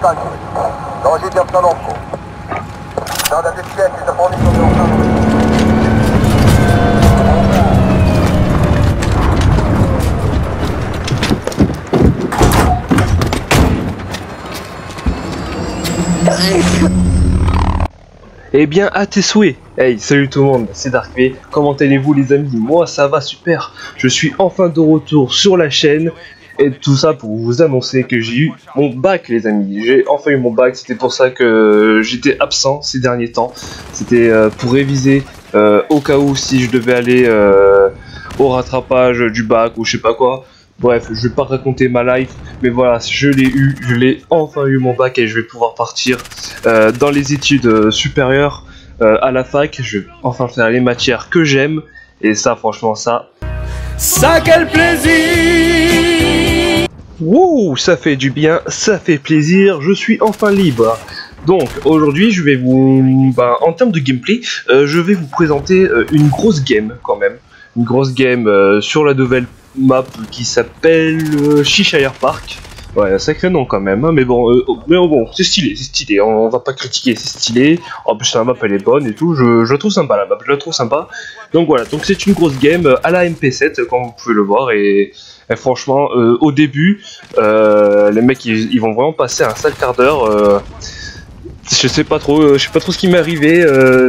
bersaglio. Dążyć do obstanowku. Strada dyskretnie, zapomnij sobie o obstanowku. Eh bien, à tes souhaits. Hey, salut tout le monde, c'est Darkv. Comment allez-vous les amis? Moi ça va super. Je suis enfin de retour sur la chaîne. Et tout ça pour vous annoncer que j'ai eu mon bac les amis. J'ai enfin eu mon bac, c'était pour ça que j'étais absent ces derniers temps. C'était pour réviser au cas où si je devais aller au rattrapage du bac ou je sais pas quoi. Bref, je vais pas raconter ma life, mais voilà, je l'ai enfin eu mon bac et je vais pouvoir partir dans les études supérieures à la fac. Je vais enfin faire les matières que j'aime et ça franchement ça quel plaisir! Wouh, ça fait du bien, ça fait plaisir, je suis enfin libre. Donc aujourd'hui je vais vous, en termes de gameplay, je vais vous présenter une grosse game quand même. Une grosse game sur la nouvelle map qui s'appelle Cheshire Park. Ouais, un sacré nom quand même, hein, mais bon, c'est stylé, on va pas critiquer, c'est stylé. En plus la map elle est bonne et tout, je la trouve sympa la map, je la trouve sympa. Donc voilà, donc c'est une grosse game à la MP7 comme vous pouvez le voir et franchement au début les mecs ils vont vraiment passer un sale quart d'heure. Je sais pas trop ce qui m'est arrivé,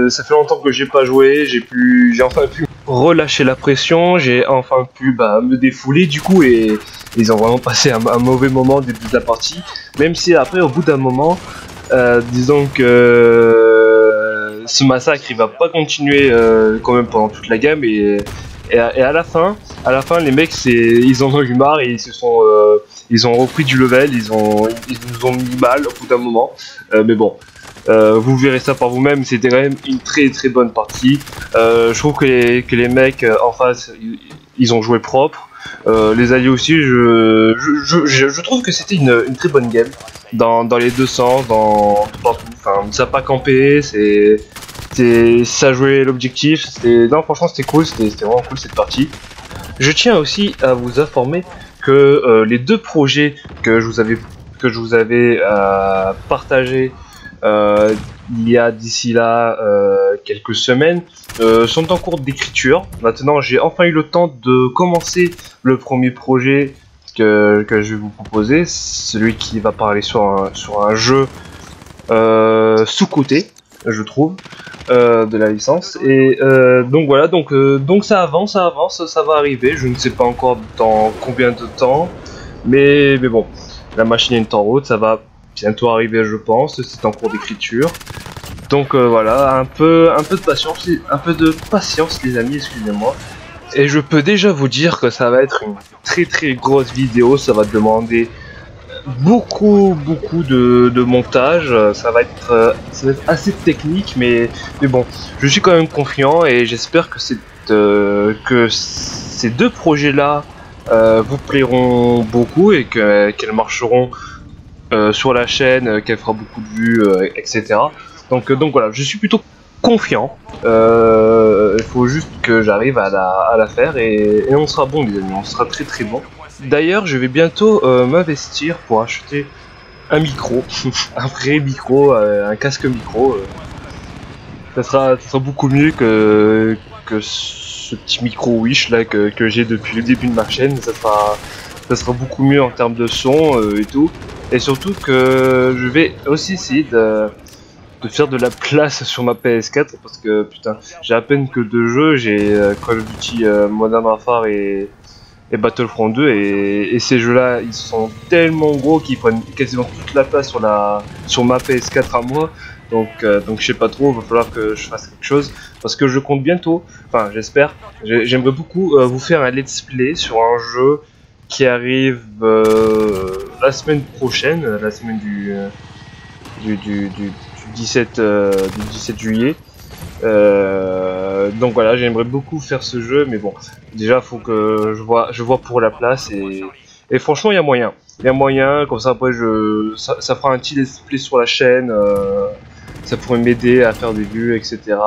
ça fait longtemps que j'ai pas joué, j'ai enfin pu relâcher la pression, j'ai enfin pu me défouler du coup et ils ont vraiment passé un mauvais moment au début de la partie, même si après au bout d'un moment, disons que ce massacre il va pas continuer quand même pendant toute la game et à la fin les mecs ils en ont eu marre et ils ont repris du level, ils nous ont mis mal au bout d'un moment, mais bon. Vous verrez ça par vous-même, c'était quand même une très très bonne partie. Je trouve que les mecs en face, ils ont joué propre. Les alliés aussi, je trouve que c'était une très bonne game. Dans les deux sens, partout. Enfin, ça n'a pas campé, ça jouait l'objectif. Non, franchement, c'était cool, c'était vraiment cool cette partie. Je tiens aussi à vous informer que les deux projets que je vous avais partagés il y a d'ici là quelques semaines sont en cours d'écriture. Maintenant j'ai enfin eu le temps de commencer le premier projet que je vais vous proposer, celui qui va parler sur un jeu sous-coté je trouve de la licence et donc voilà, donc ça avance, ça va arriver, je ne sais pas encore dans combien de temps mais bon, la machine est en route, ça va bientôt arriver je pense, c'est en cours d'écriture. Donc voilà, un peu de patience les amis, excusez-moi. Et je peux déjà vous dire que ça va être une très très grosse vidéo, ça va demander beaucoup de montage, ça va être assez technique mais bon, je suis quand même confiant et j'espère que ces deux projets là vous plairont beaucoup et qu'elles marcheront sur la chaîne, qu'elle fera beaucoup de vues, etc. Donc voilà, je suis plutôt confiant. Il faut juste que j'arrive à la faire et on sera bon les amis, on sera très très bon. D'ailleurs, je vais bientôt m'investir pour acheter un micro, un vrai micro, un casque micro. Ça sera beaucoup mieux que ce petit micro Wish là que j'ai depuis le début de ma chaîne. Ça sera beaucoup mieux en termes de son et tout. Et surtout que je vais aussi essayer de faire de la place sur ma PS4 parce que putain, j'ai à peine que deux jeux, j'ai Call of Duty Modern Warfare et Battlefront 2 et ces jeux là ils sont tellement gros qu'ils prennent quasiment toute la place sur ma PS4 à moi. Donc je sais pas trop, il va falloir que je fasse quelque chose parce que je compte bientôt, enfin j'espère, j'aimerais beaucoup vous faire un let's play sur un jeu qui arrive la semaine prochaine, la semaine du 17 juillet. Donc voilà, j'aimerais beaucoup faire ce jeu, mais bon, déjà faut que je vois pour la place et franchement il y a moyen, comme ça après ça fera un petit let's play sur la chaîne, ça pourrait m'aider à faire des vues, etc.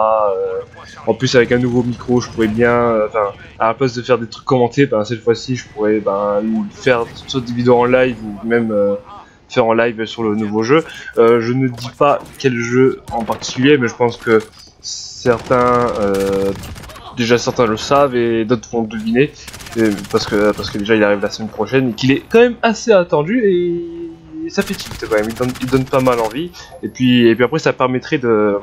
En plus avec un nouveau micro, je pourrais bien, à la place de faire des trucs commentés, cette fois-ci je pourrais faire soit des vidéos en live ou même faire en live sur le nouveau jeu. Je ne dis pas quel jeu en particulier, mais je pense que certains le savent et d'autres vont deviner, parce que déjà il arrive la semaine prochaine et qu'il est quand même assez attendu et ça fait tilt quand même, il donne pas mal envie, et puis après ça permettrait de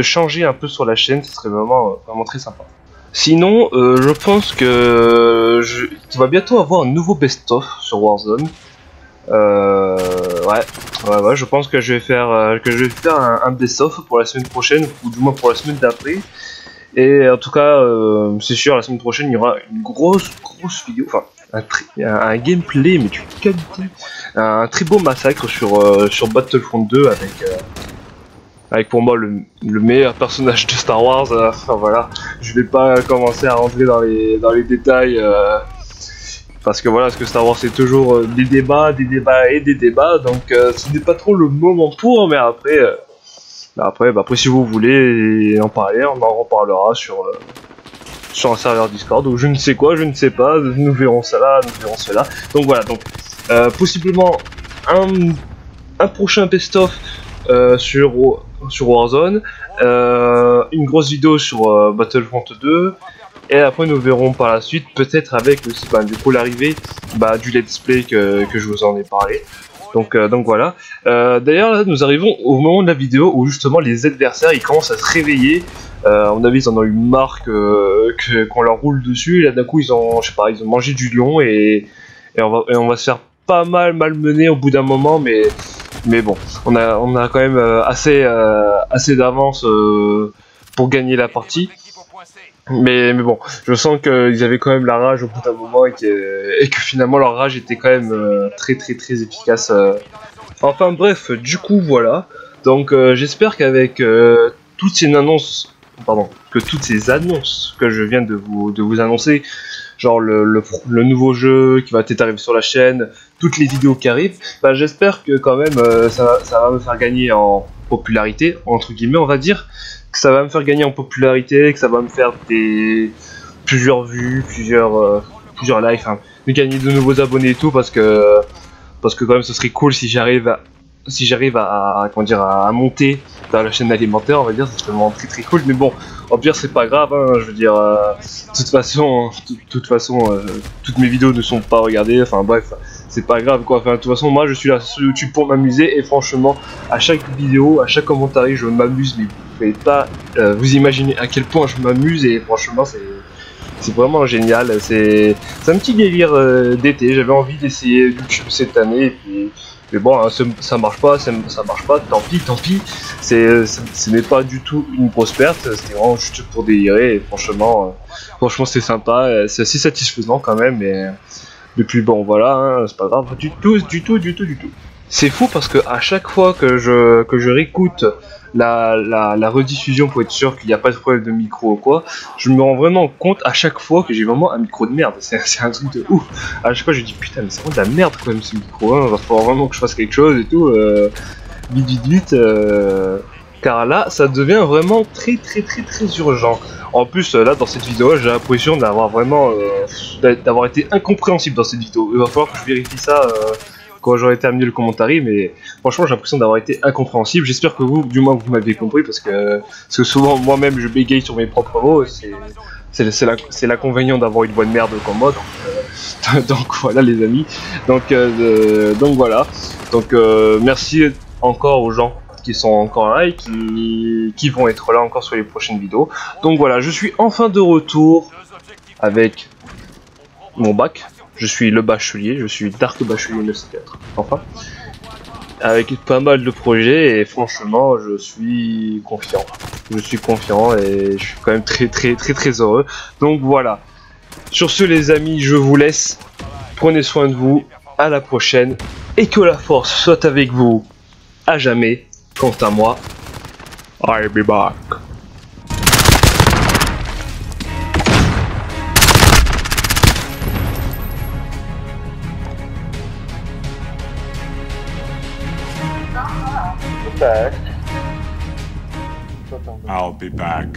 changer un peu sur la chaîne, ce serait vraiment très sympa. Sinon, je pense que qu'il va bientôt avoir un nouveau best-of sur Warzone. Ouais, je pense que je vais faire un best-of pour la semaine prochaine, ou du moins pour la semaine d'après. Et en tout cas, c'est sûr, la semaine prochaine il y aura une grosse vidéo, enfin un gameplay mais d'une qualité, un très beau massacre sur Battlefront 2 avec pour moi le meilleur personnage de Star Wars. Enfin voilà, je vais pas commencer à rentrer dans les détails, parce que Star Wars c'est toujours des débats, donc ce n'est pas trop le moment pour, mais après si vous voulez en parler, on en reparlera sur un serveur Discord ou je ne sais quoi, je ne sais pas, nous verrons ça là, nous verrons cela. Donc voilà, possiblement un prochain best-of sur Warzone, une grosse vidéo sur Battlefront 2, et après nous verrons par la suite, peut-être avec aussi du coup l'arrivée du let's play que je vous en ai parlé. Donc voilà. D'ailleurs là nous arrivons au moment de la vidéo où justement les adversaires ils commencent à se réveiller. À mon avis ils en ont eu marre qu'on leur roule dessus, et là d'un coup ils ont mangé du lion et on va se faire pas mal malmener au bout d'un moment, mais bon, on a quand même assez d'avance pour gagner la partie. Mais bon, je sens qu'ils avaient quand même la rage au bout d'un moment et que finalement leur rage était quand même très efficace. Enfin bref, du coup voilà. Donc j'espère qu'avec toutes ces annonces que je viens de vous annoncer, genre le nouveau jeu qui va peut-être arriver sur la chaîne, toutes les vidéos qui arrivent, j'espère que quand même ça va me faire gagner en popularité, entre guillemets on va dire, que ça va me faire gagner en popularité, que ça va me faire plusieurs vues, plusieurs likes, enfin, de gagner de nouveaux abonnés et tout, parce que quand même ce serait cool si j'arrive à monter dans la chaîne alimentaire, on va dire, c'est vraiment très cool. Mais bon, au pire c'est pas grave, hein, je veux dire, de toute façon, toutes mes vidéos ne sont pas regardées, enfin bref, c'est pas grave quoi. Enfin de toute façon moi je suis là sur YouTube pour m'amuser, et franchement à chaque vidéo, à chaque commentaire je m'amuse, mais vous pouvez pas vous imaginer à quel point je m'amuse, et franchement c'est vraiment génial. C'est un petit délire d'été, j'avais envie d'essayer YouTube cette année, mais bon, hein, ça marche pas, tant pis, ce n'est pas du tout une grosse perte, c'était vraiment juste pour délirer, et franchement c'est sympa, c'est assez satisfaisant quand même, et puis bon voilà, hein, c'est pas grave du tout. C'est fou parce que à chaque fois que je réécoute la rediffusion pour être sûr qu'il n'y a pas de problème de micro ou quoi, je me rends vraiment compte à chaque fois que j'ai vraiment un micro de merde. C'est un truc de ouf. À chaque fois je dis putain mais c'est vraiment de la merde quand même ce micro, hein. Va falloir vraiment que je fasse quelque chose et tout, vite, car là ça devient vraiment très urgent. En plus là dans cette vidéo j'ai l'impression d'avoir vraiment d'avoir été incompréhensible dans cette vidéo. Il va falloir que je vérifie ça quand j'aurai terminé le commentaire, mais franchement j'ai l'impression d'avoir été incompréhensible. J'espère que vous, du moins vous m'avez compris, parce que souvent moi-même je bégaye sur mes propres mots, c'est l'inconvénient d'avoir une voix de merde comme moi, donc voilà les amis, donc voilà, donc merci encore aux gens qui sont encore là et qui vont être là encore sur les prochaines vidéos. Donc voilà, je suis enfin de retour avec mon bac. Je suis le bachelier, je suis Dark Bachelier 904, enfin, avec pas mal de projets, et franchement je suis confiant et je suis quand même très heureux. Donc voilà, sur ce les amis, je vous laisse, prenez soin de vous, à la prochaine, et que la force soit avec vous à jamais. Quant à moi, I'll be back. I'll be back.